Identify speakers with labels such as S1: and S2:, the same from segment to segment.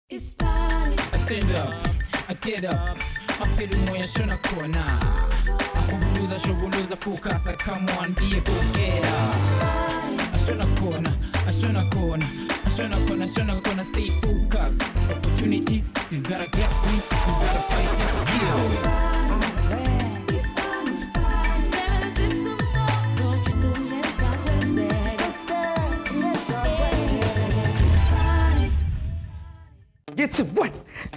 S1: iSpani. I stand up, I get up, mapelu moya shona kona. Shobuluza focus, come on, be a go-getter. I shona kona, stay focused. Opportunities, you gotta get risks, you gotta fight with skills.
S2: Get 1,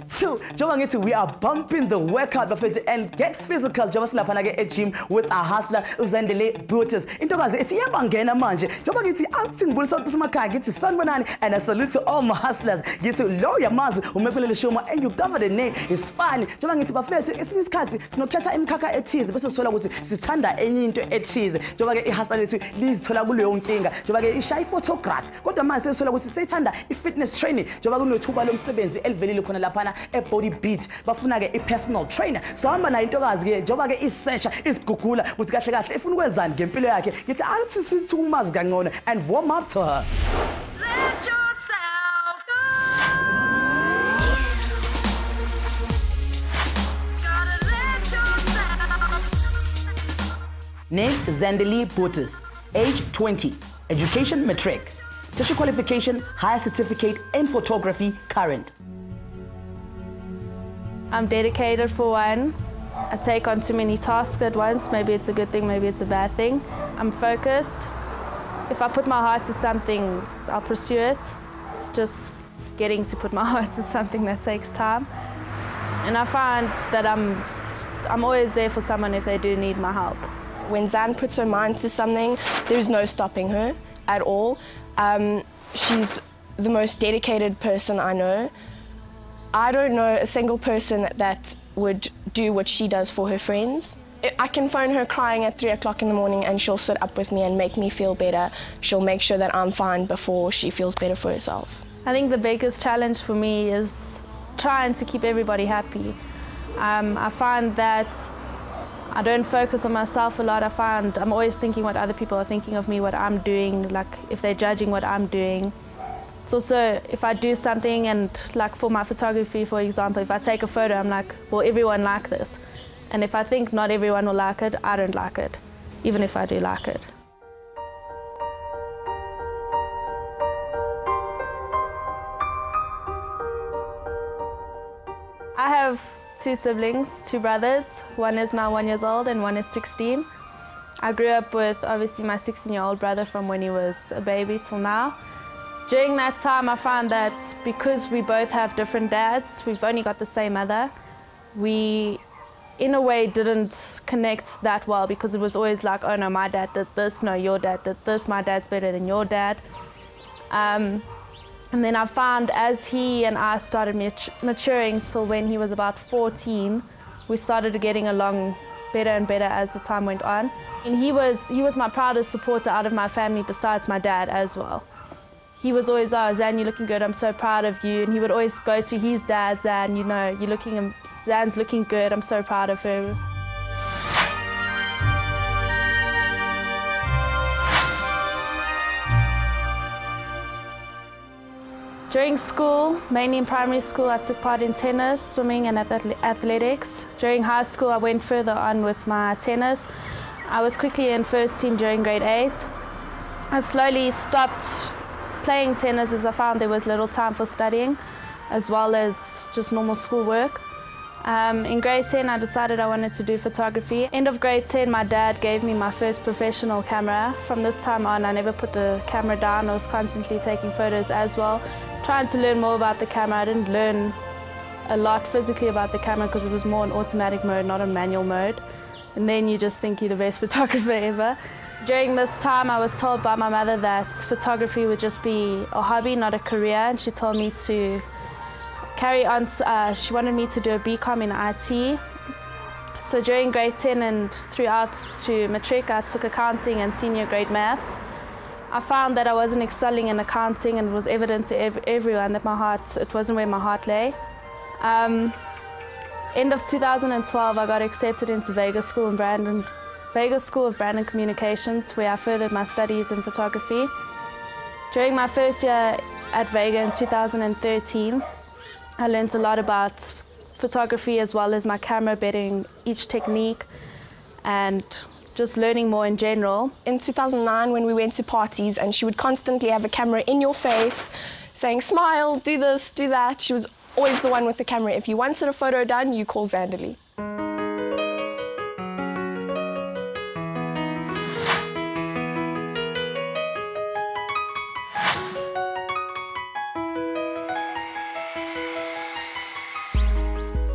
S2: 2, Joburg, we are bumping the workout buffet and get physical. Joburg lapha ke gym with our hustler Zandalee Botes. Intokazi ethi iyabangena manje. Joburg ithi awuthingibulisa ukuthi semakhaya ngithi sanibonani, and I salute to all my hustlers. Ngithi lo yamazi umekulele shoma and you cover the name iSpani. Joburg ithi bafethu esinye isikhathi sinokhetha imikhakha ethize bese sithola ukuthi sithanda enye into ethize. Joburg ihustler lethu lizithola kuleyo nkinga. Joburg ishaya photography. Kodwa manje sesithola ukuthi sithanda ifitness training. Joburg unethuba lomsebenzi elivelile khona laphana BodyBeat bafuna ke ipersonal trainer. So hamba nayo intokazi ke njoba ke isearcha isigugula ukuthi kahle kahle ifuna ukwenzani ngempilo yakhe. Ngithi athi sithi umazi kangcono and warm up to her.
S3: Let yourself go. Gotta let yourself.
S2: Name Zandalee Botes, age 20, education matric, teacher qualification, higher certificate in photography, current.
S4: I'm dedicated for one. I take on too many tasks at once. Maybe it's a good thing, maybe it's a bad thing. I'm focused. If I put my heart to something, I'll pursue it. It's just getting to put my heart to something that takes time. And I find that I'm always there for someone if they do need my help.
S5: When Zan puts her mind to something, there's no stopping her at all. She's the most dedicated person I know. I don't know a single person that would do what she does for her friends. I can phone her crying at 3 o'clock in the morning and she'll sit up with me and make me feel better. She'll make sure that I'm fine before she feels better for herself.
S4: I think the biggest challenge for me is trying to keep everybody happy. I find that I don't focus on myself a lot. I find I'm always thinking what other people are thinking of me, what I'm doing, like if they're judging what I'm doing. It's also, if I do something and like for my photography, for example, if I take a photo, I'm like, will everyone like this? And if I think not everyone will like it, I don't like it, even if I do like it. I have 2 siblings, 2 brothers. One is now 1 year old and one is 16. I grew up with obviously my 16-year-old brother from when he was a baby till now. During that time, I found that because we both have different dads, we've only got the same mother, we in a way didn't connect that well because it was always like, oh no, my dad did this, no, your dad did this, my dad's better than your dad. And then I found as he and I started maturing till when he was about 14, we started getting along better and better as the time went on. And he was my proudest supporter out of my family besides my dad as well. He was always, oh, Zan, you're looking good, I'm so proud of you. And he would always go to his dad, Zan, you know, Zan's looking good, I'm so proud of her. During school, mainly in primary school, I took part in tennis, swimming and athletics. During high school, I went further on with my tennis. I was quickly in first team during grade 8. I slowly stopped playing tennis as I found there was little time for studying, as well as just normal schoolwork. In grade 10, I decided I wanted to do photography. End of grade 10, my dad gave me my first professional camera. From this time on, I never put the camera down. I was constantly taking photos as well, trying to learn more about the camera. I didn't learn a lot physically about the camera because it was more in automatic mode, not in manual mode. And then you just think you're the best photographer ever. During this time, I was told by my mother that photography would just be a hobby, not a career, and she told me to carry on. She wanted me to do a BCom in IT. So during grade 10 and throughout to matric, I took accounting and senior grade maths. I found that I wasn't excelling in accounting, and it was evident to everyone that it wasn't where my heart lay. End of 2012, I got accepted into Vega School of Brand Communications, where I furthered my studies in photography. During my first year at Vega in 2013, I learned a lot about photography as well as my camera bedding, each technique, and just learning more in general.
S5: In 2009, when we went to parties and she would constantly have a camera in your face saying, smile, do this, do that. She was always the one with the camera. If you wanted a photo done, you call Zandalee.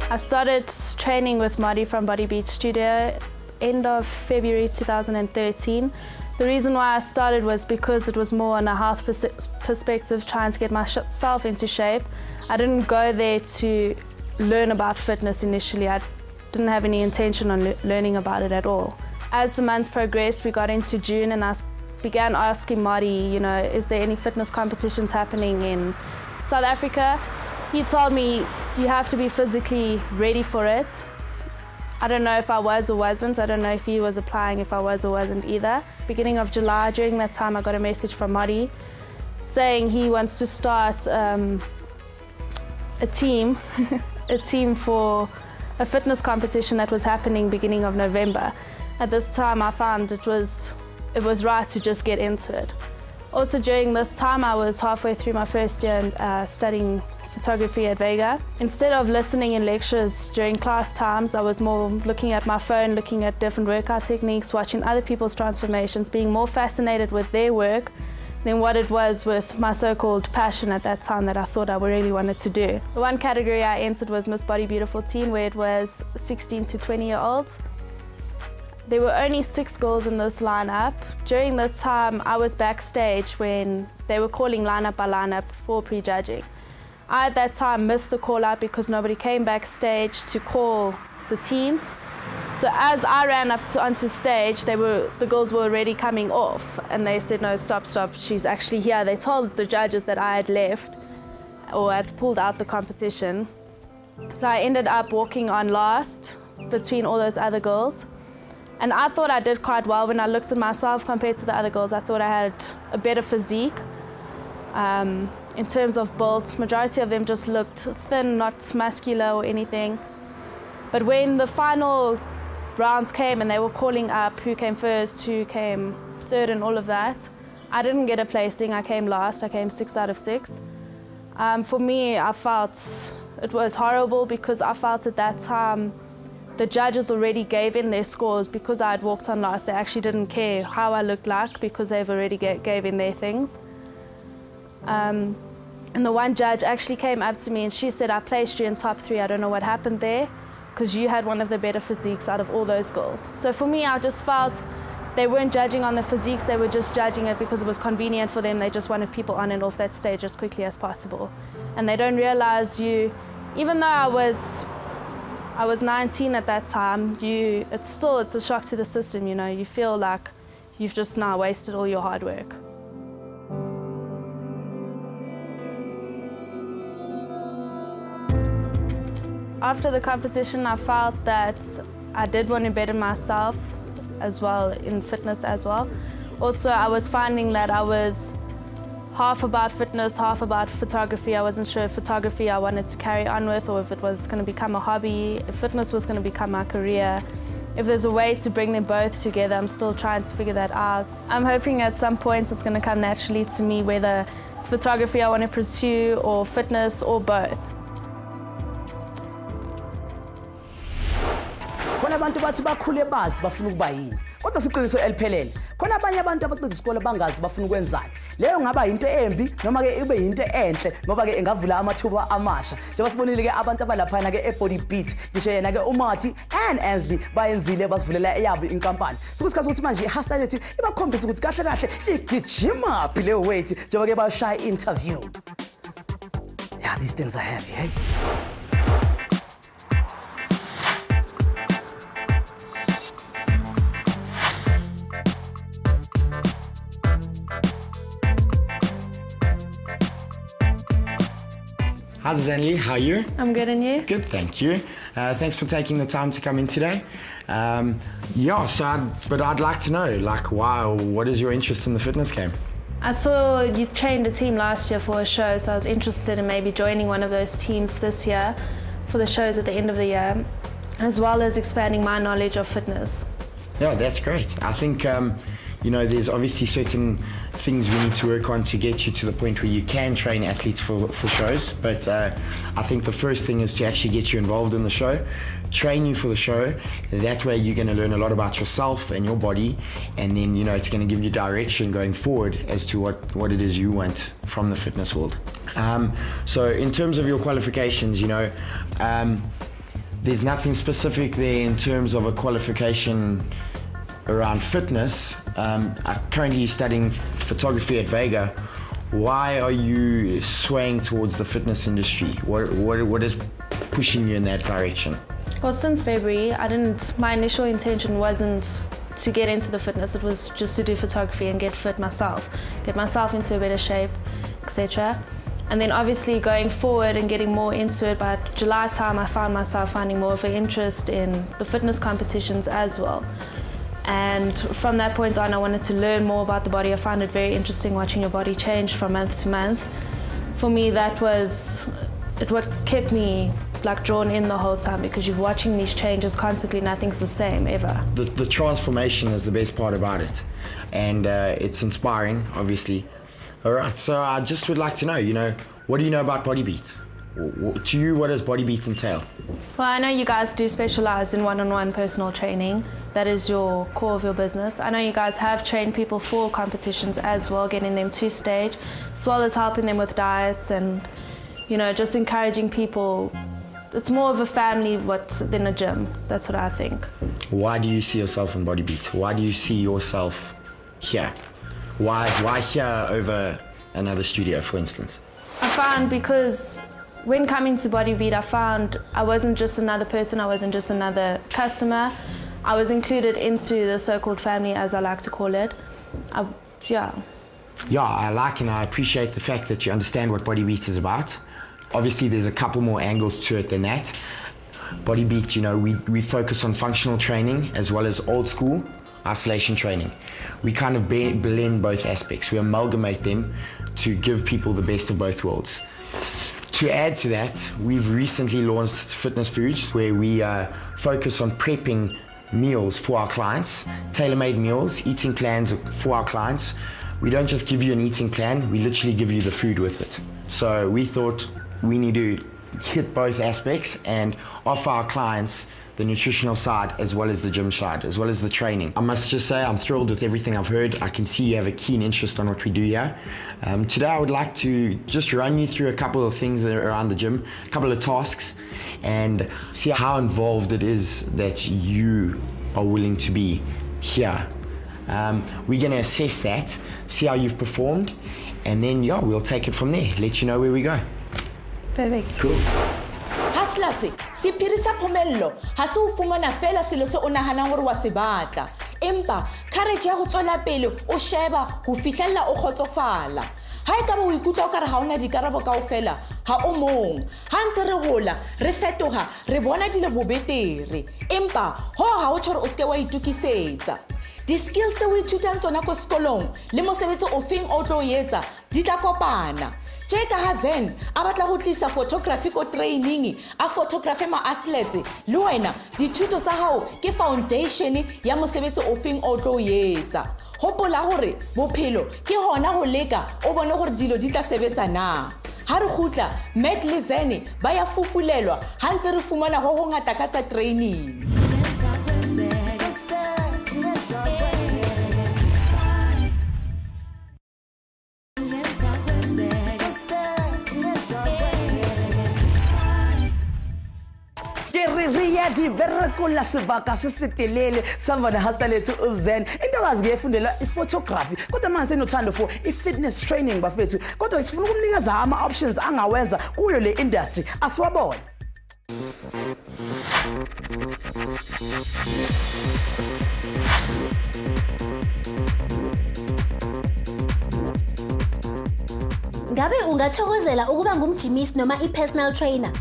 S4: I started training with Muddy from BodyBeat studio end of February 2013. The reason why I started was because it was more on a health perspective, trying to get myself into shape. I didn't go there to learn about fitness initially. I didn't have any intention on learning about it at all. As the months progressed, we got into June and I began asking Muddy, you know, is there any fitness competitions happening in South Africa? He told me, you have to be physically ready for it. I don't know if I was or wasn't. I don't know if he was applying, if I was or wasn't either. Beginning of July, during that time, I got a message from Muddy saying he wants to start a team, a team for a fitness competition that was happening beginning of November. At this time, I found it was right to just get into it. Also during this time, I was halfway through my first year studying photography at Vega. Instead of listening in lectures during class times, I was more looking at my phone, looking at different workout techniques, watching other people's transformations, being more fascinated with their work than what it was with my so-called passion at that time that I thought I really wanted to do. The one category I entered was Miss Body Beautiful Teen, where it was 16 to 20-year-olds. There were only 6 girls in this lineup. During this time, I was backstage when they were calling lineup by lineup for prejudging. I, at that time, missed the call out because nobody came backstage to call the teens. So as I ran up onto stage, the girls were already coming off, and they said, no, stop, she's actually here. They told the judges that I had left or had pulled out the competition. So I ended up walking on last between all those other girls. And I thought I did quite well. When I looked at myself compared to the other girls, I thought I had a better physique. In terms of build, majority of them just looked thin, not muscular or anything. But when the final rounds came and they were calling up who came first, who came third and all of that, I didn't get a placing. I came last. I came 6 out of 6. For me, I felt it was horrible because I felt at that time the judges already gave in their scores because I had walked on last. They actually didn't care how I looked like because they've already gave in their things. And the one judge actually came up to me and she said, I placed you in top 3. I don't know what happened there because you had one of the better physiques out of all those girls. So for me, I just felt they weren't judging on the physiques. They were just judging it because it was convenient for them. They just wanted people on and off that stage as quickly as possible. And they don't realize even though I was 19 at that time, it's a shock to the system, you know. You feel like you've just now wasted all your hard work. After the competition, I felt that I did want to better myself as well, in fitness as well. Also, I was finding that I was half about fitness, half about photography. I wasn't sure if photography I wanted to carry on with or if it was going to become a hobby, if fitness was going to become my career. If there's a way to bring them both together, I'm still trying to figure that out. I'm hoping at some point it's going to come naturally to me, whether it's photography I want to pursue or fitness or both.
S2: Khona abantu bathi bakhule bazi bafuna ukuba yini kodwa siqiniso eliphelele khona abanye abantu abaqeda isikole bangazi bafuna ukwenzani leyo ngaba into embi noma ke ibe into enhle ngoba ke engavula amathuba amasha njengoba sibonile ke abantu abalaphana ke eBodyBeat ngisho yena ke uMathi and Ansley bayenzile basivulela eyabo inkampani sokusikhathi ukuthi manje ihashtag lethu ibakhombisa ukuthi kahle kahle igijima phi leyo weight njengoba ke bashaya interview. Yeah, these things are heavy, hey.
S6: Hi Zandalee, how are you?
S4: I'm good, and you?
S6: Good, thank you. Thanks for taking the time to come in today. But I'd like to know, like, what is your interest in the fitness game?
S4: I saw you trained a team last year for a show, so I was interested in maybe joining one of those teams this year for the shows at the end of the year, as well as expanding my knowledge of fitness.
S6: Yeah, that's great. I think, you know, there's obviously certain things we need to work on to get you to the point where you can train athletes for shows, but I think the first thing is to actually get you involved in the show, train you for the show. That way you're going to learn a lot about yourself and your body, and then, you know, it's going to give you direction going forward as to what it is you want from the fitness world. So in terms of your qualifications, you know, there's nothing specific there in terms of a qualification around fitness. I'm currently studying photography at Vega. Why are you swaying towards the fitness industry? What is pushing you in that direction?
S4: Well, since February, my initial intention wasn't to get into the fitness, it was just to do photography and get fit myself, get myself into a better shape, etc. And then obviously going forward and getting more into it, by July time I found myself finding more of an interest in the fitness competitions as well. And from that point on, I wanted to learn more about the body. I found it very interesting watching your body change from month to month. For me, that was what kept me like drawn in the whole time, because you're watching these changes constantly, nothing's the same ever.
S6: The transformation is the best part about it, and it's inspiring, obviously. All right, so I just would like to know, you know, what do you know about BodyBeat? To you, what does BodyBeat entail?
S4: Well, I know you guys do specialize in one-on-one personal training. That is your core of your business. I know you guys have trained people for competitions as well, getting them to stage, as well as helping them with diets and, you know, just encouraging people. It's more of a family than a gym. That's what I think.
S6: Why do you see yourself in BodyBeat? Why do you see yourself here? Why here over another studio, for instance?
S4: I found, because when coming to BodyBeat, I found I wasn't just another person, I wasn't just another customer. I was included into the so-called family, as I like to call it. Yeah,
S6: I like and I appreciate the fact that you understand what BodyBeat is about. Obviously, there's a couple more angles to it than that. BodyBeat, you know, we focus on functional training as well as old school isolation training. We kind of blend both aspects. We amalgamate them to give people the best of both worlds. To add to that, we've recently launched Fitness Foods, where we focus on prepping meals for our clients, tailor-made meals, eating plans for our clients. We don't just give you an eating plan, we literally give you the food with it. So we thought we need to hit both aspects and offer our clients the nutritional side as well as the gym side, as well as the training. I must just say I'm thrilled with everything I've heard. I can see you have a keen interest on what we do here. Today I would like to just run you through a couple of things around the gym, a couple of tasks, and see how involved it is that you are willing to be here. We're gonna assess that, see how you've performed, and then we'll take it from there, let you know where we go.
S4: Perfect.
S6: Cool.
S7: Haslase, sephiri sa phomello ha se o fumana fela selo se o nahanang hore wa se batla. Empa courage ya go tswela pele o sheba go fihlella o khotsofala. Ha e ka ba o ikutlwa o ka re ha ona dikarabo kaofela, ha o mong. Ha ntse re hola, re fetoha, re bona dile bobetere. Empa ho ha o tshware o se wa itukisetsa. Di-skills tse o ithutang tsona ko sekolong le mosebetsi ofeng o tlo etsa di tla kopana. Tje ka ha Zen a batla go tlisa photography ko training a photography ma athletes le wena dithuto tsa hao ke foundation ya mosebetsi ofeng o tlo etsa. Hopola hore bophelo ke hona ho leka o bone hore dilo di tla sebetsa na. Ha re khutla Mac le Zen ba ya fufulelwa ha ntse re fumana ho ngata ka tsa training.
S2: Di berekola sebaka se setelele samvana hasalethu uZen intokazi ke efundela iphotography kodwa manje senothando for ifitness training bafethu kodwa sifuna ukumnikeza ama options angawenza kuyo le industry asiwabona.
S8: Ngabe ungathokozela ukuba ngumjimisi noma i-personal trainer?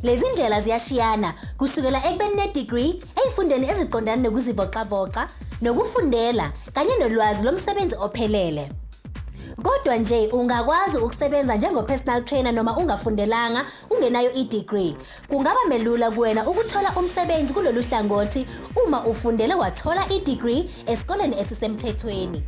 S8: Lezi ndlela ziyashiyana kusukela ekubeni ne-degree ey'fundeni eziqondana nokuzivoqavoqa nokufundela kanye nolwazi lomsebenzi ophelele. Kodwa nje ungakwazi ukusebenza njengo-personal trainer noma ungafundelanga ungenayo i-degree. Kungaba melula kuwena ukuthola umsebenzi kulolu hlangothi uma ufundele wathola i-degree esikoleni esisemthethweni.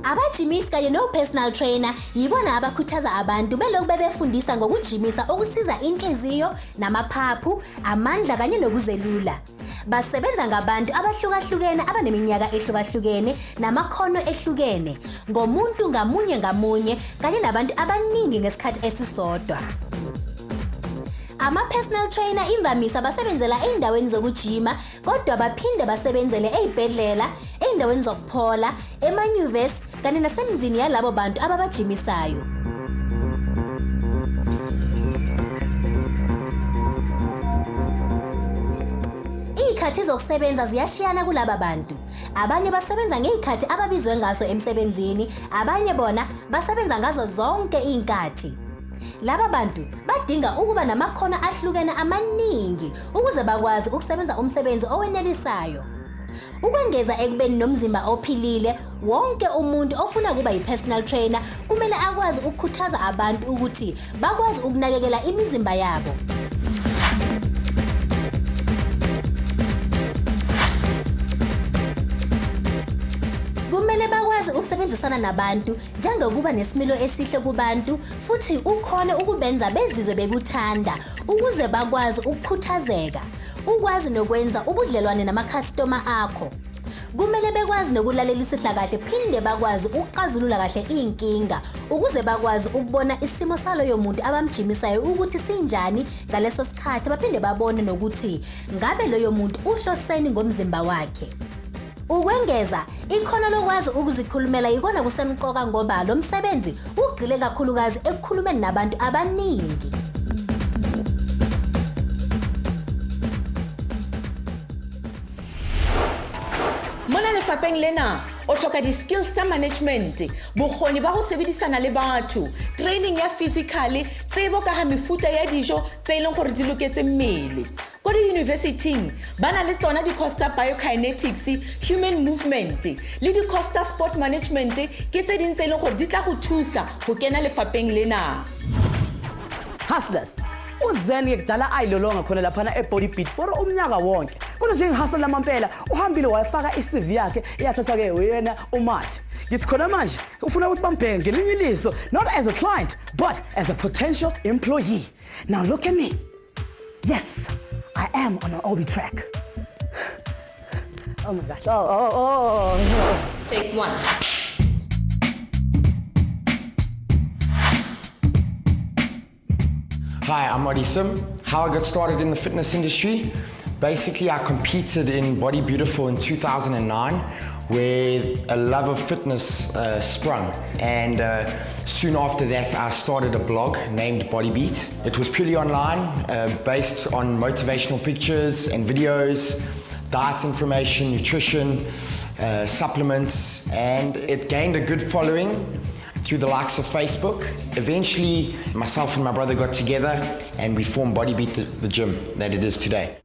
S8: Abajimisi kanye no-personal trainer yibona abakhuthaza abantu belokhu bebefundisa ngokujimisa okusiza inhliziyo namaphaphu, amandla kanye nokuzelula. Basebenza ngabantu abahlukahlukene abaneminyaka ehlukahlukene namakhono ehlukene, ngomuntu ngamunye kanye nabantu abaningi ngesikhathi esisodwa. Ama-personal trainer imvamisa basebenzela ey'ndaweni zokujima, kodwa baphinde basebenzele ey'bhedlela, ey'ndaweni zokuphola, emanyuvesi kanye nasemizini yalabo bantu ababajimisayo. Iy'khathi zokusebenza ziyashiyana kulaba bantu. Abanye basebenza ngey'khathi ababizwe ngazo emsebenzini, abanye bona basebenza ngazo zonke iy'nkathi. Laba bantu badinga ukuba namakhono ahlukene amaningi ukuze bakwazi ukusebenza umsebenzi owenelisayo. Ukwengeza ekubeni nomzimba ophilile, wonke umuntu ofuna kuba yi-personal trainer kumele akwazi ukukhuthaza abantu ukuthi bakwazi ukunakekela imizimba yabo. Kumele bakwazi ukusebenzisana nabantu njengokuba nesimilo esihle kubantu futhi ukhone ukubenza bezizwe bekuthanda ukuze bakwazi ukukhuthazeka, ukwazi nokwenza ubudlelwane namakhastoma akho. Kumele bekwazi nokulalela isihla kahle phinde bakwazi ukuxazulula kahle iy'nkinga ukuze bakwazi ukubona isimo saloyo muntu abamjimisayo ukuthi sinjani ngaleso sikhathi baphinde babone nokuthi ngabe loyo muntu uhloseni ngomzimba wakhe. Ukwengeza, ikhono lokwazi ukuzikhulumela yikona kusemqoka ngoba lo msebenzi ugxile kakhulukazi ekukhulumeni nabantu abaningi.
S7: Mona lefapheng lena o hloka di-skills tsa management, bokgoni ba go sebedisana le batho, training ya physically, tsebo ka ga mefuta ya dijo tse e leng gore di loketse mmele. Ko di-universitying ba na le tsona di-course tsa biokinetics, human movement le di-course tsa sport management ke tse ding tse e leng gore di tla go thusa go kena lefapheng lena.
S2: Hustlers, uZen kudala ayilolonga khona laphana eBodyBeat for umnyaka wonke. Kodwa njengehustle lamampela uhambile wayifaka i-CV yakhe iyathatha ke wena uMathi. Ngithi khona manje ufuna ukuthi bambheke ngelinye iliso, not as a client but as a potential employee. Now look at me. Yes, I am on an OB track. Oh my gosh. Oh.
S7: Take one.
S6: Hi, I'm Sim. How I got started in the fitness industry? Basically, I competed in Body Beautiful in 2009, where a love of fitness sprung. And soon after that, I started a blog named BodyBeat. It was purely online, based on motivational pictures and videos, diet information, nutrition, supplements, and it gained a good following through the likes of Facebook. Eventually, myself and my brother got together and we formed BodyBeat, the gym that it is today.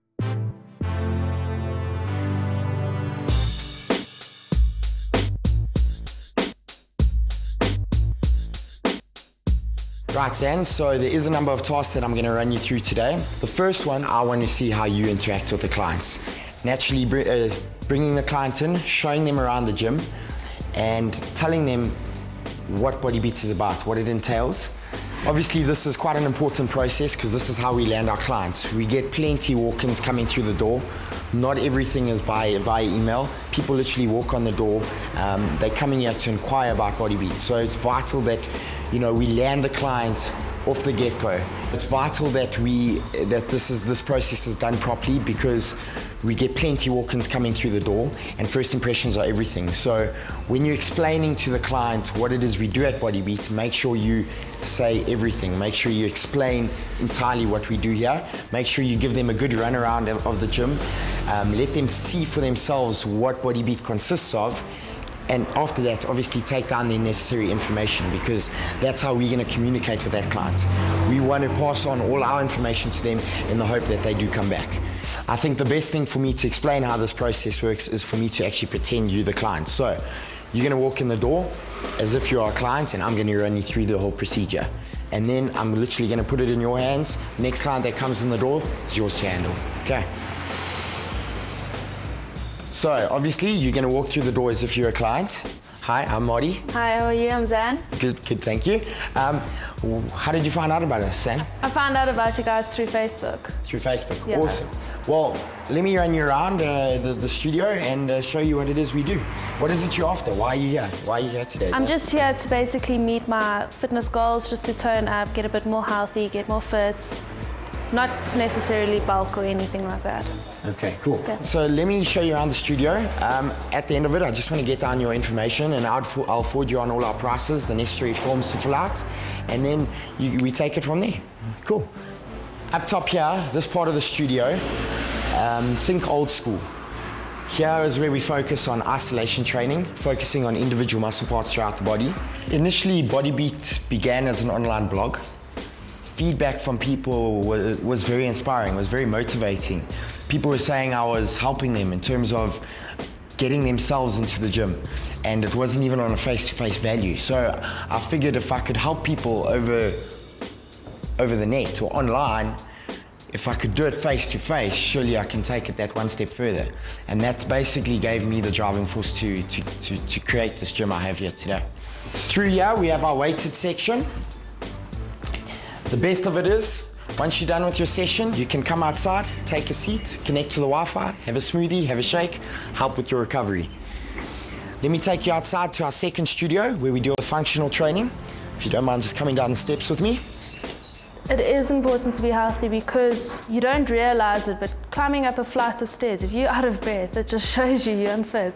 S6: Right, Zan, so there is a number of tasks that I'm going to run you through today. The first one, I want to see how you interact with the clients. Naturally, bringing the client in, showing them around the gym, and telling them what BodyBeat is about, what it entails. Obviously, this is quite an important process because this is how we land our clients. We get plenty walk-ins coming through the door. Not everything is via email. People literally walk on the door. They're coming here to inquire about BodyBeat. So it's vital that we land the client off the get-go. It's vital that this process is done properly because we get plenty walk-ins coming through the door and first impressions are everything. So when you're explaining to the client what it is we do at BodyBeat, make sure you say everything. Make sure you explain entirely what we do here. Make sure you give them a good run around of the gym. Let them see for themselves what BodyBeat consists of. And after that, obviously take down the necessary information, because that's how we're going to communicate with that client. We want to pass on all our information to them in the hope that they do come back. I think the best thing for me to explain how this process works is for me to actually pretend you're the client. So you're going to walk in the door as if you're a client, and I'm going to run you through the whole procedure. And then I'm literally going to put it in your hands. Next client that comes in the door is yours to handle. Okay. So obviously you're going to walk through the door as if you're a client. Hi, I'm Marty.
S9: Hi, how are you? I'm Zan.
S6: Good, thank you. How did you find out about us, Zan?
S4: I found out about you guys through Facebook.
S6: Through Facebook,
S4: yeah.
S6: Awesome. Well, let me run you around the studio and show you what it is we do. What is it you're after? Why are you here? Why are you here today?
S4: I'm just here to basically meet my fitness goals, just to tone up, get a bit more healthy, get more fit. Not necessarily bulk or anything like that.
S6: Okay, cool. Okay. So let me show you around the studio. At the end of it, I just want to get down your information, and I'll forward you on all our prices, the necessary forms to fill out, and then we take it from there. Cool. Up top here, this part of the studio, think old school. Here is where we focus on isolation training, focusing on individual muscle parts throughout the body. Initially, BodyBeat began as an online blog. Feedback from people was very inspiring, was very motivating. People were saying I was helping them in terms of getting themselves into the gym, and it wasn't even on a face-to-face value. So I figured if I could help people over the net or online, if I could do it face-to-face, surely I can take it that one step further. And that's basically gave me the driving force to create this gym I have here today. Through here, we have our weighted section. The best of it is, once you're done with your session, you can come outside, take a seat, connect to the Wi-Fi, have a smoothie, have a shake, help with your recovery. Let me take you outside to our second studio where we do a functional training. If you don't mind just coming down the steps with me.
S4: It is important to be healthy because you don't realize it, but climbing up a flight of stairs, if you're out of breath, it just shows you're unfit.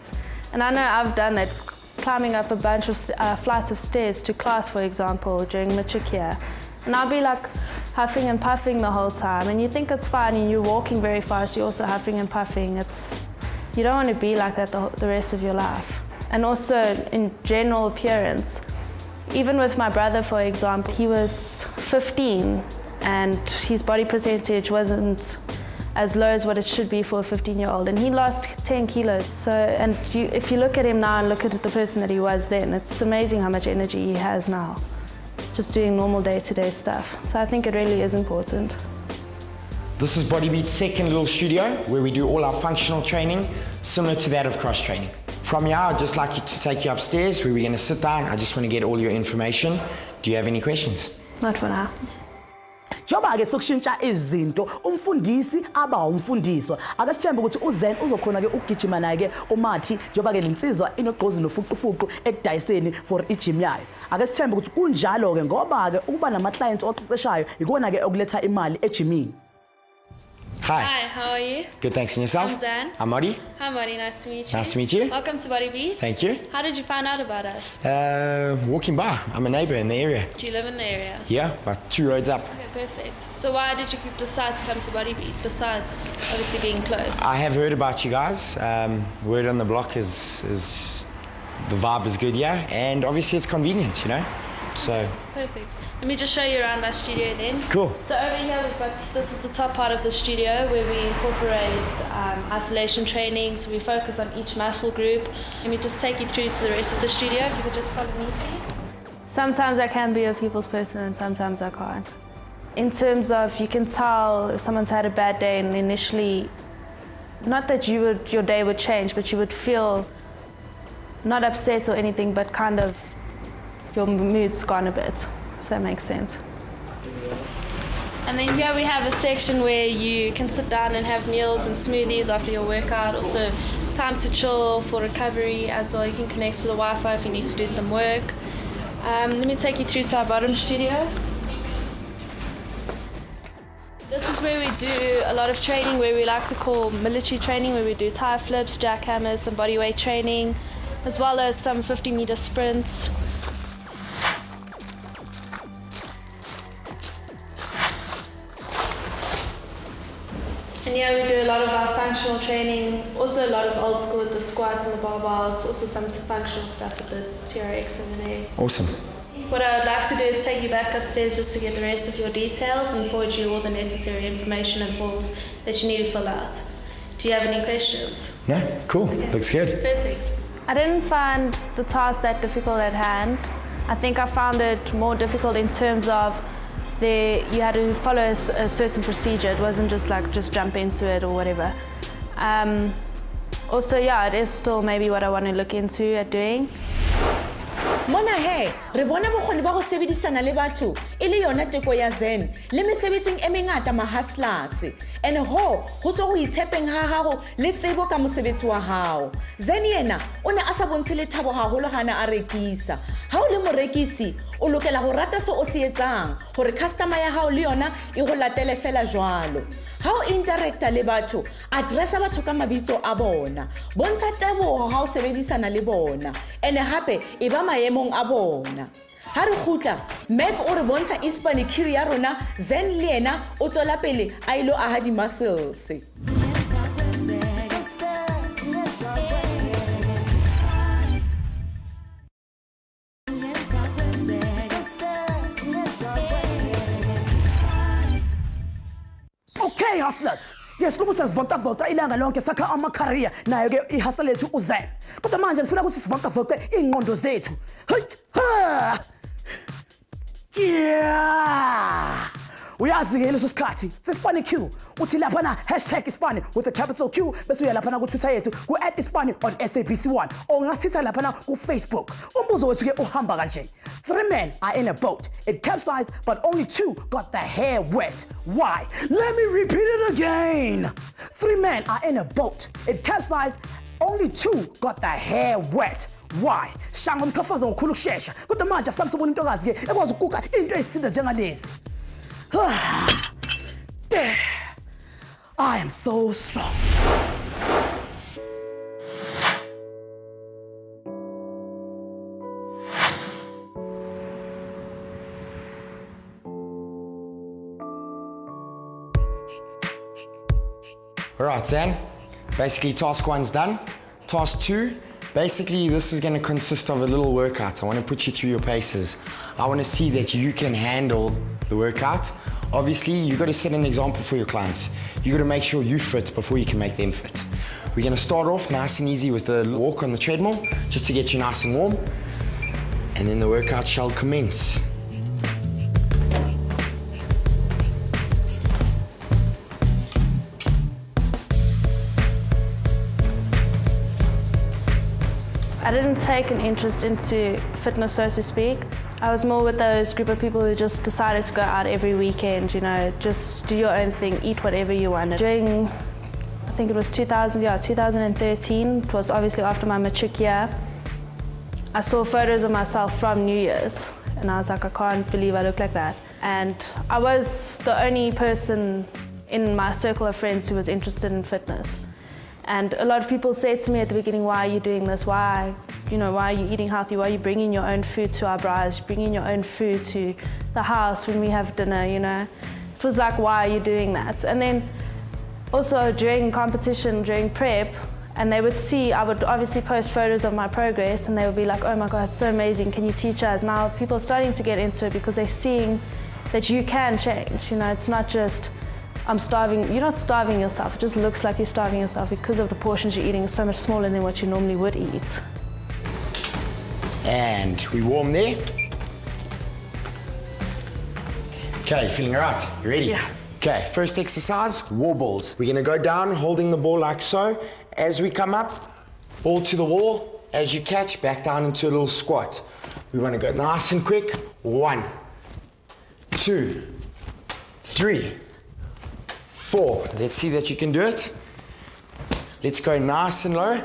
S4: And I know I've done that, climbing up a bunch of flights of stairs to class, for example, during matric year. And I'll be like huffing and puffing the whole time, and you think it's fine, and you're walking very fast, you're also huffing and puffing. You don't want to be like that the rest of your life. And also in general appearance. Even with my brother, for example, he was 15 and his body percentage wasn't as low as what it should be for a 15-year-old, and he lost 10 kilos. So, and if you look at him now and look at the person that he was then, it's amazing how much energy he has now, just doing normal day-to-day stuff. So I think it really is important.
S6: This is BodyBeat's second little studio where we do all our functional training, similar to that of cross training. From here, I'd just like to take you upstairs where we're going to sit down. I just want to get all your information. Do you have any questions?
S4: Not for now.
S2: Njengoba ke sokushintsha izinto umfundisi aba umfundiswa akasithembe ukuthi uZen uzokhona ke ukugijima naye ke uMathi njengoba ke linsizwa inogqozi nofuqufuqu ekudayiseni for igym yayo akasithembe ukuthi kunjalo ke ngoba ke ukuba nama clients oqeqeshayo ikona ke okuletha imali egymini.
S6: Hi.
S9: Hi, how are you?
S6: Good, thanks. And yourself?
S9: I'm Zan.
S6: I'm Marty.
S9: Hi, Marty. Nice to meet you.
S6: Nice to meet you.
S9: Welcome to BodyBeat.
S6: Thank you.
S9: How did you find out about us?
S6: Walking by. I'm a neighbour in the area.
S9: Do you live in the area?
S6: Yeah, about 2 roads up.
S9: Okay, perfect. So why did you decide to come to BodyBeat, besides obviously being close?
S6: I have heard about you guys. Word on the block is the vibe is good, yeah, and obviously it's convenient, you know. So.
S9: Perfect. Let me just show you around our studio then.
S6: Cool.
S9: So over here we've got, this is the top part of the studio where we incorporate isolation training, so we focus on each muscle group. Let me just take you through to the rest of the studio, if you could just follow me please.
S4: Sometimes I can be a people's person and sometimes I can't. In terms of, you can tell if someone's had a bad day, and initially, not that your day would change, but you would feel not upset or anything, but kind of your mood's gone a bit, if that makes sense.
S9: And then here we have a section where you can sit down and have meals and smoothies after your workout, also time to chill for recovery as well. You can connect to the Wi-Fi if you need to do some work. Let me take you through to our bottom studio. This is where we do a lot of training, where we like to call military training, where we do tie flips, jackhammers, some body weight training, as well as some 50-meter sprints. And yeah, we do a lot of our functional training, also a lot of old school with the squats and the barbells, also some functional stuff with the TRX and the leg.
S6: Awesome.
S9: What I would like to do is take you back upstairs just to get the rest of your details and forward you all the necessary information and forms that you need to fill out. Do you have any questions?
S6: No? Cool.
S9: Okay.
S6: Looks good.
S9: Perfect.
S4: I didn't find the task that difficult at hand. I think I found it more difficult in terms of you had to follow a certain procedure. It wasn't just like just jump into it or whatever. Also, yeah, it is still maybe what I want to look into at doing.
S7: Mona he, re bona bokgoni ba go sebedisana le batho e le yona teko ya Zen le mesebetsing e mengata ma hustlers ene ho tswa go itshepeng ha gago le tsebo ka mosebetsi wa hao. Zen yena o ne a sa bontshe le thabo haholo gana a rekisa. Ha o le morekisi o lokela go rata se o se etsang gore customer ya hao le yona e go latele fela jwalo. Ha o interacta le batho, addressa batho ka mabitso a bona. Bontsha tebogo ha o sebedisana le bona ene hape e ba maemong a bona. Ha re khutla, Mac o re bontsha iSpani kiri ya rona, Zen le yena o tswela pele a ilo aha di muscles.
S2: Okay, hustlers. Yes, kuba sivota ilanga lonke sakha ama-career nayo ke ihustler lethu uZen. Kodwa manje ngifuna ukuthi sivota iy'ngqondo zethu. Yeah! Uyazi-ke leso sikhathi sesiSpani Q uthi laphana #iSpani with a capital Q bese uya laphana ku-Twitter yethu ku@iSpani on SABC1 or ungasitha laphana ku-Facebook. Umbuzo wethu ke uhamba kanje. 3 men are in a boat. It capsized, but only 2 got their hair wet. Why? Let me repeat it again. 3 men are in a boat. It capsized, only 2 got their hair wet. Why? Shanga umkhafaza ngokhulu kushesha. Kodwa manje samsubona intokazi ke ekwazi ukuguga into esinda njengalezi. I am so strong.
S6: Alright, Zen. Basically, task 1's done. Task 2, basically this is going to consist of a little workout. I want to put you through your paces. I want to see that you can handle the workout. Obviously, you've got to set an example for your clients. You've got to make sure you fit before you can make them fit. We're going to start off nice and easy with a walk on the treadmill, just to get you nice and warm. And then the workout shall commence.
S4: I didn't take an interest into fitness, so to speak. I was more with those group of people who just decided to go out every weekend, you know, just do your own thing, eat whatever you wanted. During, I think it was 2013, it was obviously after my matric year, I saw photos of myself from New Year's, and I was like, I can't believe I look like that. And I was the only person in my circle of friends who was interested in fitness. And a lot of people said to me at the beginning, why are you doing this? Why are you eating healthy? Why are you bringing your own food to our brides? Bringing your own food to the house when we have dinner, you know? It was like, why are you doing that? And then also during competition, during prep, and they would see, I would obviously post photos of my progress, and they would be like, oh my God, it's so amazing, can you teach us? Now people are starting to get into it because they're seeing that you can change, you know? It's not just, I'm starving. You're not starving yourself. It just looks like you're starving yourself because of the portions you're eating are so much smaller than what you normally would eat.
S6: And we warm there. Okay, feeling all right? You ready?
S4: Yeah.
S6: Okay, first exercise, wall balls. We're gonna go down, holding the ball like so. As we come up, ball to the wall. As you catch, back down into a little squat. We wanna go nice and quick. 1, 2, 3, 4. Let's see that you can do it. Let's go nice and low.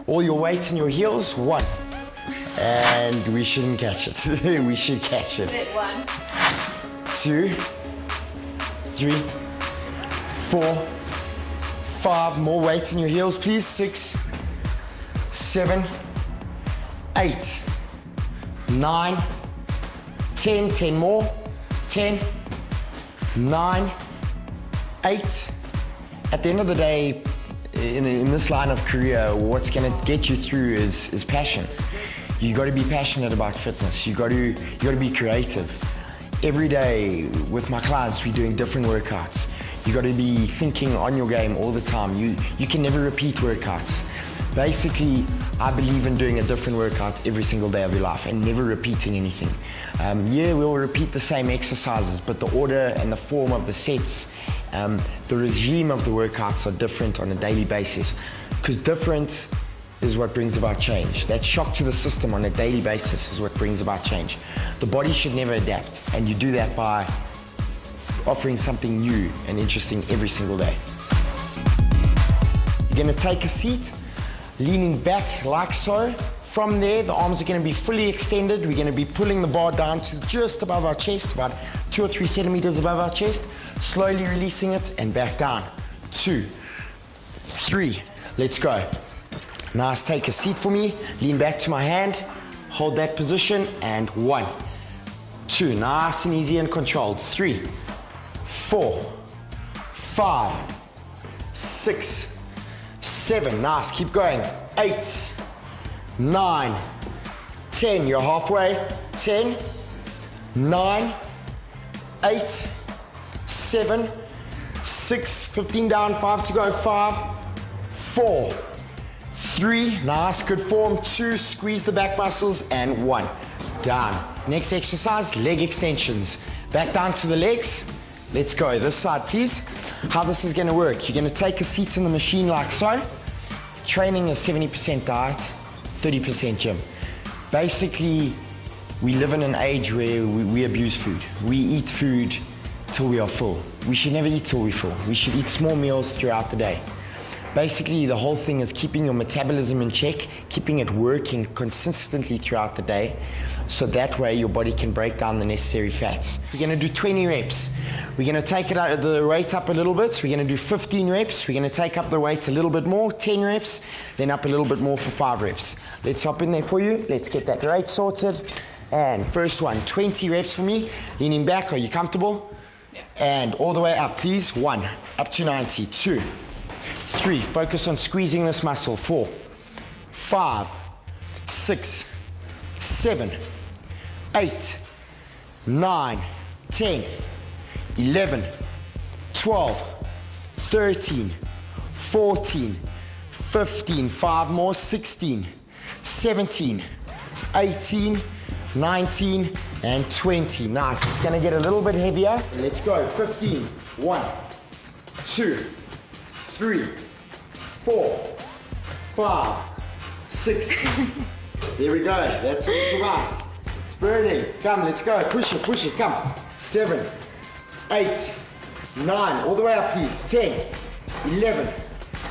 S6: All your weight in your heels. 1. And we shouldn't catch it. We should catch it.
S9: 1,
S6: 2, 3, 4, 5. More weight in your heels, please. 6, 7, 8, 9, 10. 10 more. 10, 9, 8, at the end of the day, in this line of career, what's going to get you through is passion. You got to be passionate about fitness. You got to be creative. Every day with my clients, we're doing different workouts. You got to be thinking on your game all the time. You can never repeat workouts. Basically, I believe in doing a different workout every single day of your life and never repeating anything. Yeah, we'll repeat the same exercises, but the order and the form of the sets, the regime of the workouts are different on a daily basis, because different is what brings about change. That shock to the system on a daily basis is what brings about change. The body should never adapt, and you do that by offering something new and interesting every single day. You're going to take a seat, leaning back like so. From there, the arms are going to be fully extended. We're going to be pulling the bar down to just above our chest, about 2 or 3 centimeters above our chest, slowly releasing it and back down. 2, 3, let's go. Nice, take a seat for me, lean back to my hand, hold that position, and 1, 2, nice and easy and controlled. 3, 4, 5, 6, 7, nice, keep going. 8, 9, 10, you're halfway. 10, 9, 8, 7, 6, 15 down, 5 to go. 5, 4, 3, nice, good form. 2, squeeze the back muscles, and 1, down. Next exercise, leg extensions. Back down to the legs. Let's go. This side, please. How this is going to work, you're going to take a seat in the machine like so. Training is 70% diet, 30% gym. Basically, we live in an age where we abuse food. We eat food till we are full. We should never eat till we're full. We should eat small meals throughout the day. Basically, the whole thing is keeping your metabolism in check, keeping it working consistently throughout the day, so that way your body can break down the necessary fats. We're going to do 20 reps. We're going to take the weight up a little bit. We're going to do 15 reps. We're going to take up the weight a little bit more, 10 reps, then up a little bit more for 5 reps. Let's hop in there for you. Let's get that rate sorted. And first one, 20 reps for me. Leaning back, are you comfortable? Yeah. And all the way up, please. 1, up to 90, 2, 3, focus on squeezing this muscle. 4, 5, 6, 7, 8, 9, 10, 11, 12, 13, 14, 15, 5 more, 16, 17, 18, 19, and 20. Nice, it's gonna get a little bit heavier. Let's go, 15, 1, 2, 3, 4, 5, 6. There we go. That's what it's about. It's burning. Come, let's go. Push it, come. 7, 8, 9. All the way up, please. 10, 11,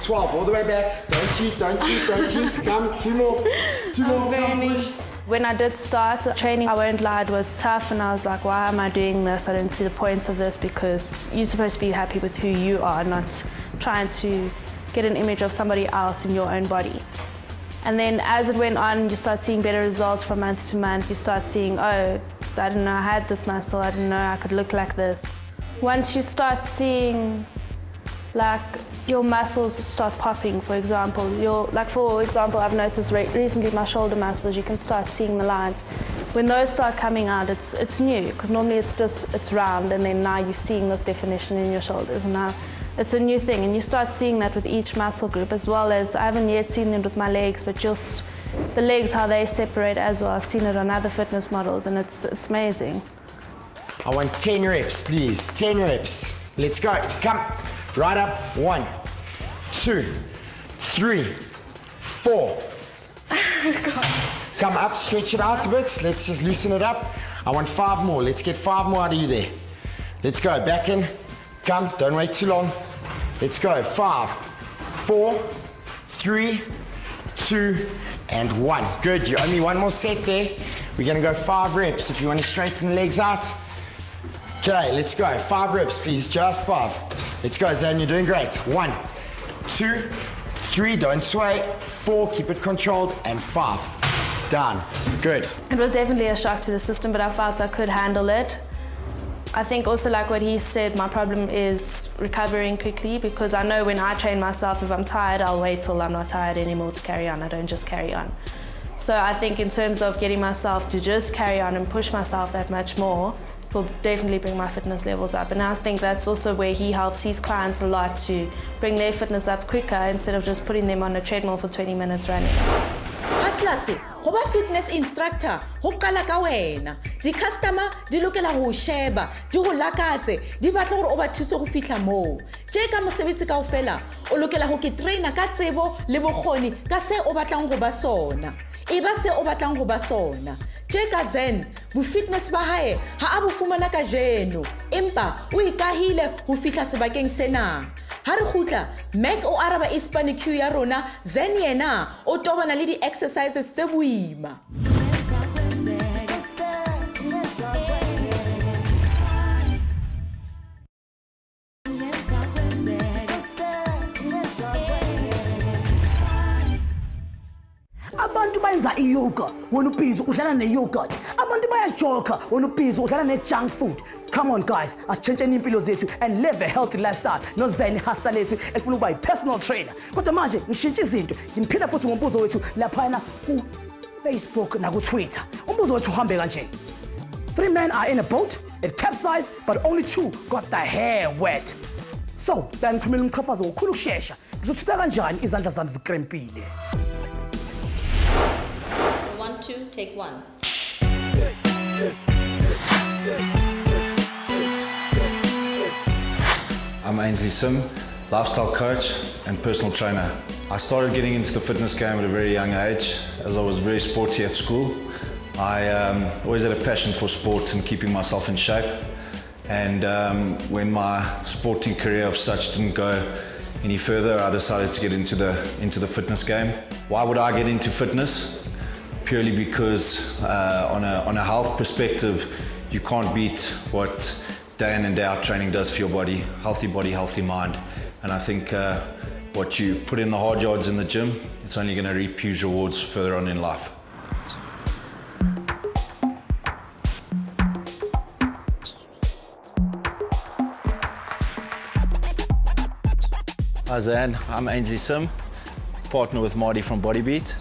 S6: 12. All the way back. Don't cheat. Come, 2 more. 2 more. Come, push.
S4: When I did start training, I won't lie, it was tough, and I was like, why am I doing this? I don't see the point of this, because you're supposed to be happy with who you are, not trying to get an image of somebody else in your own body. And then as it went on, you start seeing better results from month to month. You start seeing, oh, I didn't know I had this muscle, I didn't know I could look like this. Once you start seeing, like, your muscles start popping, for example. I've noticed recently my shoulder muscles, you can start seeing the lines. When those start coming out, it's new, because normally it's round, and then now you're seeing this definition in your shoulders, and now it's a new thing, and you start seeing that with each muscle group, as well as, I haven't yet seen it with my legs, but just the legs, how they separate as well. I've seen it on other fitness models, and it's amazing.
S6: I want 10 reps, please. 10 reps. Let's go. Come. Right up. 1, 2, 3, 4. Come up, stretch it out a bit. Let's just loosen it up. I want 5 more. Let's get 5 more out of you there. Let's go. Back in. Come. Don't wait too long. Let's go. 5, 4, 3, 2, and 1. Good. You only 1 more set there. We're going to go 5 reps if you want to straighten the legs out. Okay, let's go. 5 reps, please. Just 5. Let's go, Zan. You're doing great. 1, 2, 3. Don't sway. 4. Keep it controlled. And 5. Done. Good.
S4: It was definitely a shock to the system, but I felt I could handle it.
S9: I think also like what he said, my problem is recovering quickly, because I know when I train myself, if I'm tired, I'll wait till I'm not tired anymore to carry on. I don't just carry on. So I think in terms of getting myself to just carry on and push myself that much more, it will definitely bring my fitness levels up. And I think that's also where he helps his clients a lot to bring their fitness up quicker instead of just putting them on a treadmill for 20 minutes running.
S7: Haslase, ho ba fitness instructor, ho qala ka wena. Di customer di lokela ho sheba, di ho lakatse, di batla hore o ba thuse go fihla moo. Je ka mosebetsi kaofela, o lokela ho ke trainer ka tsebo le bokgoni ka se o batlang go ba sona. Eba se o batlang go ba sona. Je ka Zen, bo fitness ba hae ha a bo fumana ka jeno, empa o ikahile ho fihla sebakeng sena. Ha re khutla, Mac o araba iSpani Q ya rona, Zen yena o tobana le di exercises tse boima.
S2: Abantu bayenza iyoga wena ubhizi udlala ne-yogurt. Abantu bayajoka wena ubhizi udlala ne-junk food. Come on guys, asitshentsheni impilo zethu and live a healthy lifestyle. No Zen hustler lethu elifuna ukuba yi-personal trainer. Kodwa manje ngishintshe izinto, ngimphila futhi ngombuzo wethu laphana ku-Facebook naku-Twitter. Umbuzo wethu uhambe kanje. 3 men are in a boat, it capsized, but only 2 got their hair wet. So, ngikhulumela umchafazo ngokukhulu ukushesha. Ngizothutha kanjani izandla zami zikrempile?
S10: 1, 2, take 1.
S11: I'm Ainsley Sim, lifestyle coach and personal trainer. I started getting into the fitness game at a very young age, as I was very sporty at school. I always had a passion for sport and keeping myself in shape. And when my sporting career of such didn't go any further, I decided to get into the fitness game. Why would I get into fitness? Purely because on a health perspective, you can't beat what day in and day out training does for your body. Healthy, healthy mind. And I think what you put in the hard yards in the gym, it's only going to reap huge rewards further on in life. Hi Zan, I'm Ainsley Sim, partner with Marty from BodyBeat.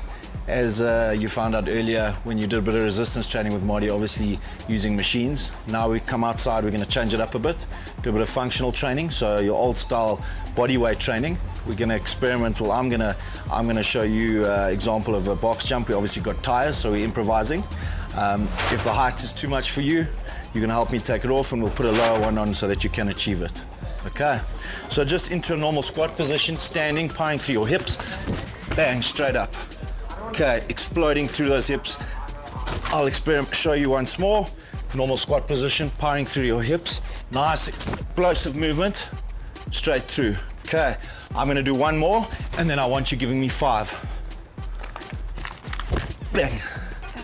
S11: As you found out earlier, when you did a bit of resistance training with Marty, obviously using machines. Now we come outside, we're going to change it up a bit, do a bit of functional training, so your old style body weight training. We're going to experiment. Well, I'm going to show you an example of a box jump. We obviously got tires, so we're improvising. If the height is too much for you, you're going to help me take it off, and we'll put a lower one on so that you can achieve it. Okay, so just into a normal squat position, standing, powering through your hips, bang, straight up. Okay, exploding through those hips. I'll show you once more. Normal squat position, powering through your hips. Nice explosive movement, straight through. Okay, I'm gonna do one more, and then I want you giving me 5. Bang,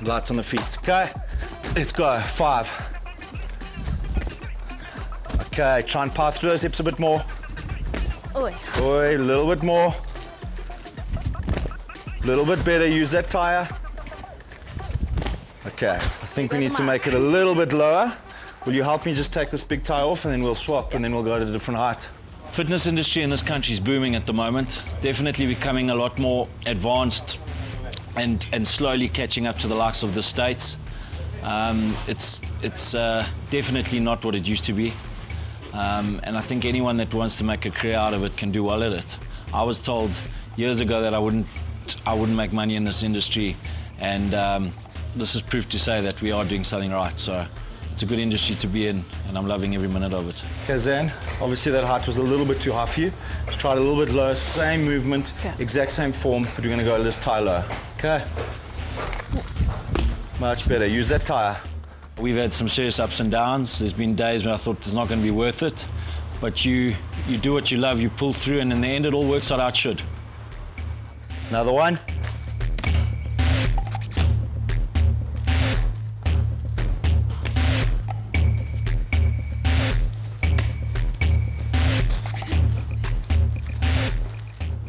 S11: lights on the feet, okay? Let's go, 5. Okay, try and power through those hips a bit more.
S9: Oi.
S11: Oi, a little bit more. A little bit better, use that tire. Okay, I think we need to make it a little bit lower. Will you help me just take this big tire off, and then we'll swap, and then we'll go to a different height. Fitness industry in this country is booming at the moment. Definitely becoming a lot more advanced and slowly catching up to the likes of the States. It's definitely not what it used to be. And I think anyone that wants to make a career out of it can do well at it. I was told years ago that I wouldn't make money in this industry, and this is proof to say that we are doing something right. So it's a good industry to be in, and I'm loving every minute of it. Okay, Zan, obviously that height was a little bit too high for you. Let's try it a little bit lower, same movement, exact same form, but we're gonna go a little tie lower. Okay? Much better, use that tire. We've had some serious ups and downs. There's been days when I thought it's not going to be worth it, but you do what you love, you pull through, and in the end it all works out how it should. Another one.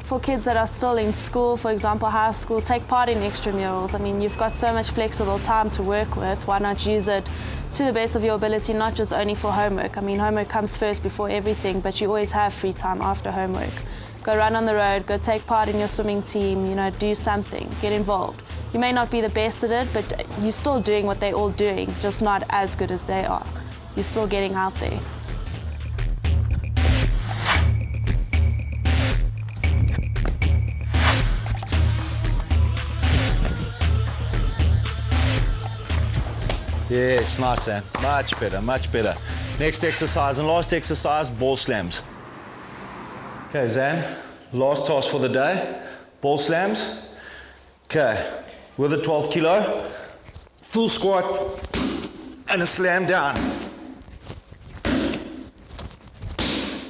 S4: For kids that are still in school, for example, high school, take part in extramurals. I mean, you've got so much flexible time to work with. Why not use it to the best of your ability, not just only for homework. I mean, homework comes first before everything, but you always have free time after homework. Go run on the road, go take part in your swimming team, you know, do something, get involved. You may not be the best at it, but you're still doing what they're all doing, just not as good as they are. You're still getting out there.
S11: Yes, nice, Zan. Much better, much better. Next exercise and last exercise, ball slams. Okay, Zan, last task for the day, ball slams. Okay, with a 12 kilo, full squat and a slam down.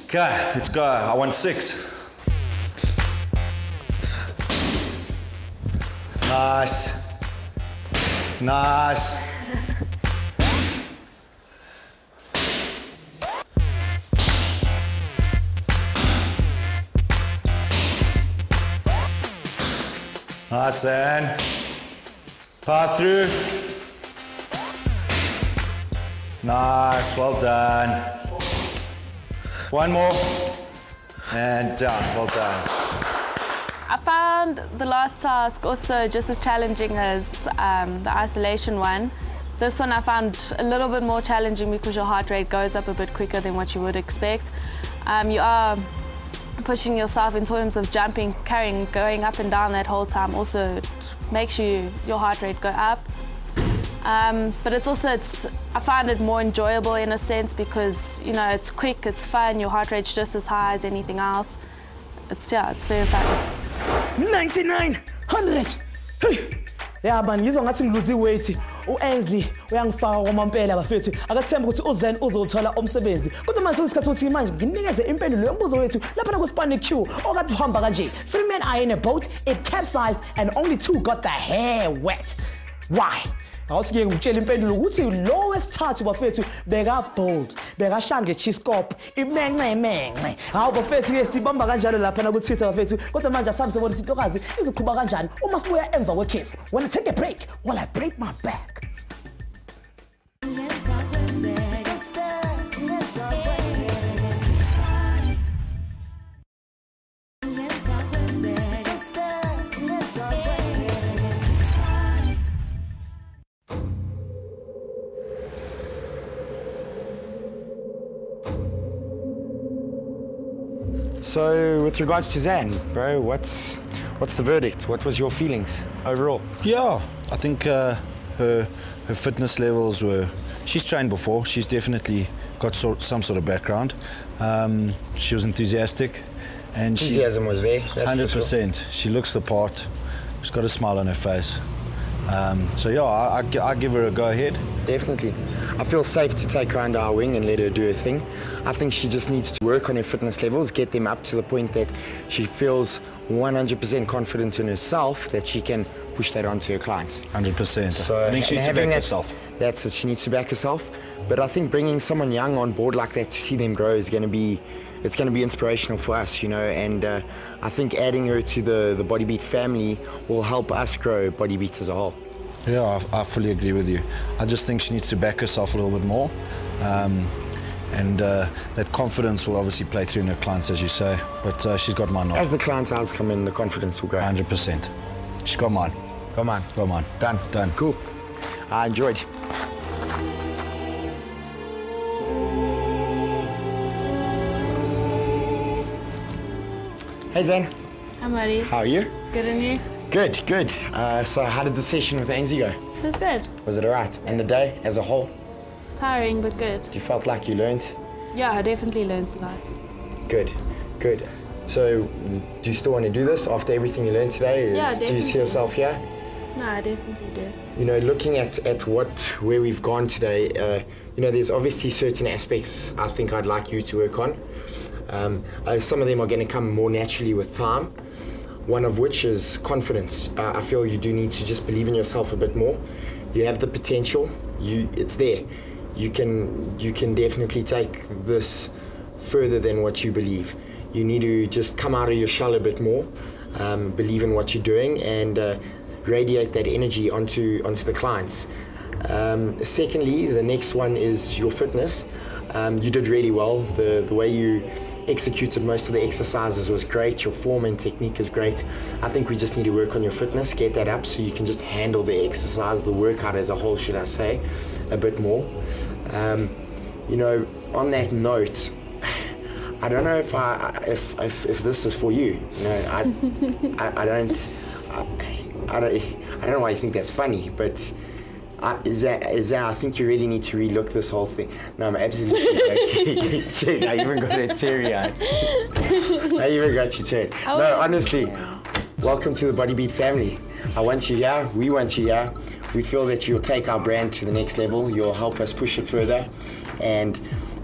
S11: Okay, let's go. I want 6. Nice. Nice. Nice, and power through. Nice, well done. One more, and down, well done.
S4: I found the last task also just as challenging as the isolation one. This one I found a little bit more challenging because your heart rate goes up a bit quicker than what you would expect. You are pushing yourself in terms of jumping, carrying, going up and down that whole time also makes your heart rate go up. But it's also, I find it more enjoyable in a sense because, you know, it's quick, it's fun, your heart rate's just as high as anything else. It's very fun.
S2: 99, 100. Yeah, man, ngizwa ngathi ngiluzi weight. U-Ainsley uyangifaka kwamampela bafethu. Akathemba ukuthi uZen uzothola umsebenzi. Kodwa manje sesikhathi ukuthi manje nginikeze impendulo yombuzo wethu lapha ku-Spani Q okade uhamba kanje. 3 men are in a boat, it capsized and only 2 got their hair wet. Why? Awuthi-ke ngikutshela impendulo ukuthi lo wesithathu bafethu beka-bold, bekashaya nge-chiscop, imenqemenqe. Hawu bafethu-ke sibamba kanjalo lapha ku-Twitter bafethu. Kodwa manje asabe sebona ukuthi intokazi izoqhuba kanjani uma sibuya emva kwekhefu. When I take a break, while I break my back.
S6: So, with regards to Zan, bro, what's the verdict? What was your feelings overall?
S11: Yeah, I think her fitness levels were. She's trained before. She's definitely got some sort of background. She was enthusiastic, and
S6: enthusiasm was there.
S11: 100%. She looks the part. She's got a smile on her face. So yeah, I give her a go ahead.
S6: Definitely. I feel safe to take her under our wing and let her do her thing. I think she just needs to work on her fitness levels, get them up to the point that she feels 100% confident in herself that she can push that onto her clients.
S11: 100%.
S6: So
S11: I think she needs to back herself.
S6: That's it, she needs to back herself. But I think bringing someone young on board like that to see them grow is going to be, it's going to be inspirational for us, you know, and I think adding her to the BodyBeat family will help us grow BodyBeat as a whole.
S11: Yeah, I fully agree with you. I just think she needs to back herself a little bit more. And that confidence will obviously play through in her clients, as you say. But she's got mine now.
S6: As the clientele come in, the confidence will go.
S11: 100%. She's got mine.
S6: Got mine.
S11: Got mine.
S6: Done.
S11: Done.
S6: Cool. I enjoyed. Hey Zan.
S4: Hi Mari.
S6: How are you?
S4: Good, and you?
S6: Good, good. So how did the session with Ainsley go?
S4: It was good.
S6: Was it alright? And the day as a whole?
S4: Tiring, but good.
S6: You felt like you learned?
S4: Yeah, I definitely learned a lot.
S6: Good, good. So do you still want to do this after everything you learned today?
S4: Yeah, definitely.
S6: Do you see yourself here?
S4: No, I definitely do.
S6: You know, looking at where we've gone today, you know, there's obviously certain aspects I think I'd like you to work on. Some of them are going to come more naturally with time. One of which is confidence. I feel you do need to just believe in yourself a bit more. You have the potential. It's there. You can definitely take this further than what you believe. You need to just come out of your shell a bit more, believe in what you're doing, and radiate that energy onto the clients. Secondly, the next one is your fitness. You did really well. The way you executed most of the exercises was great. Your form and technique is great. I think we just need to work on your fitness, get that up so you can just handle the exercise, the workout as a whole, should I say, a bit more. You know, on that note, I don't know if this is for you. You know, I don't know why you think that's funny, but is that I think you really need to relook this whole thing. No, I'm absolutely joking. I even got a teary-eyed. I even got you teary. No, honestly, welcome to the BodyBeat family. I want you here. We want you here. We feel that you'll take our brand to the next level. You'll help us push it further, and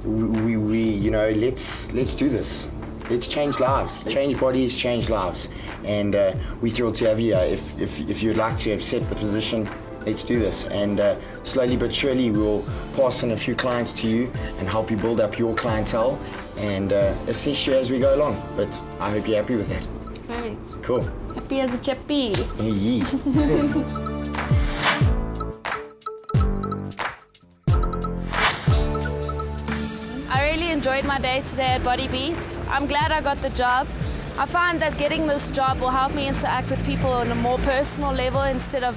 S6: we you know, let's do this. Let's change lives, change bodies, change lives, and we're thrilled to have you here. If you'd like to accept the position, let's do this. And slowly but surely, we'll pass on a few clients to you and help you build up your clientele and assess you as we go along. But I hope you're happy with that.
S9: Right.
S6: Cool.
S9: Happy as a chappy.
S6: Yeah.
S9: I really enjoyed my day today at BodyBeat. I'm glad I got the job. I find that getting this job will help me interact with people on a more personal level instead of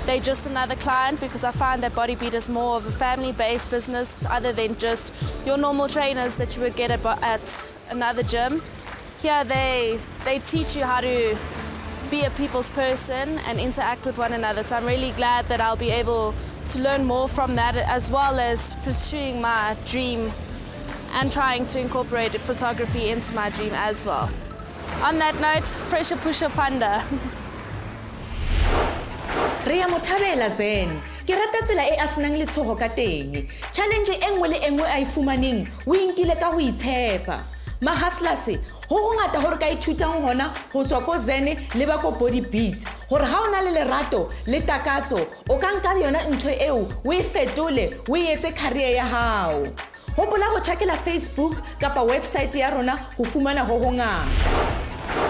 S9: they're just another client, because I find that BodyBeat is more of a family-based business other than just your normal trainers that you would get at another gym. Here they teach you how to be a people's person and interact with one another. So I'm really glad that I'll be able to learn more from that, as well as pursuing my dream and trying to incorporate photography into my dream as well. On that note, pressure pusher panda.
S7: Ria mothabela zen. Ke rata tsela e a senang le tshogo ka teng. Challenge e nngwe le enngwe a ifumaneng o inkile ka go itshepa. Ma hustlers ho ngata hore ka ithutang hona ho tswa ko Zen le ba ko BodyBeat. Hore ha ona le lerato le takatso o ka nka yona ntho eo o e fetole o e etse career ya hao. Hopola go checkela Facebook kapa website ya rona go fumana ho ngata.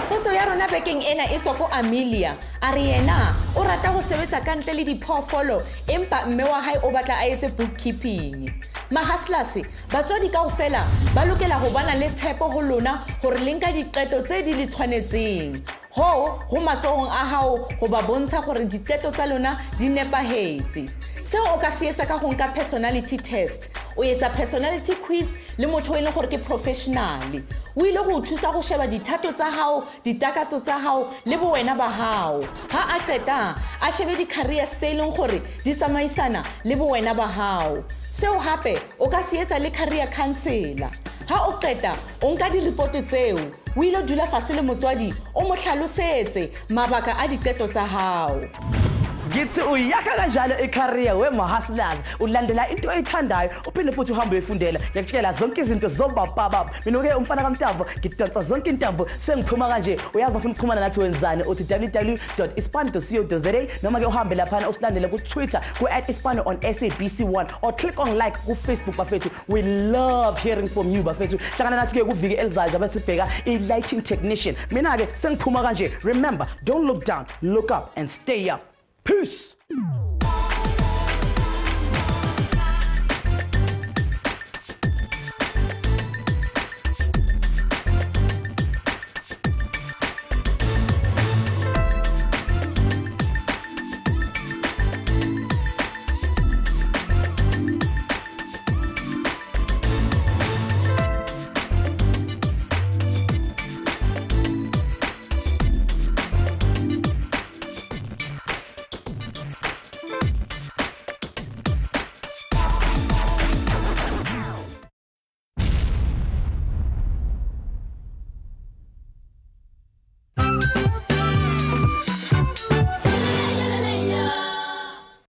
S7: Potso ya rona bekeng ena e tswa ko Amelia. A re yena o rata go sebetsa ka ntle le diphoofolo empa mme wa hae o batla a etse bookkeeping. Mahustlers batswadi kaofela ba lokela go bana le tshepo ho lona hore le nka diqeto tse di le tshwanetseng. Ho matsohong a hao go ba bontsha gore diqeto tsa lona di nepahetse. Seo o ka se etsa ka go nka personality test. O etsa personality quiz le motho e leng gore ke professional. O ile go thusa go sheba dithato tsa hao, ditakatso tsa hao le bo wena ba hao. Ha a qeta a shebe di career tse e leng gore di tsamaisana le bo wena ba hao. Seo hape o ka se etsa le career counselor. Ha o qeta o nka di report tseo o ile dula fase le motswadi o mo hlalosetse mabaka a diqeto tsa hao.
S2: Githi uyakha kanjalo ecareer wemahustlers ulandela into oyithandayo uphinde futhi uhambe uyifundela. Ngiyakutshela zonke izinto zobababa. Mina ke umfana kaMntambo ngidansa zonke intambo sengiphuma kanje. Uyazi bafuna ukuxhumana nathi wenzani uthi www.ispani.co.za noma ke uhambe lapha usilandele ku Twitter ku @ispani on SABC1 or click on like ku Facebook bafethu. We love hearing from you bafethu. Hlangana nathi ke kuviki elizayo abasibheka i-lighting technician. Mina ke sengiphuma kanje. Remember, don't look down, look up and stay up. Peace.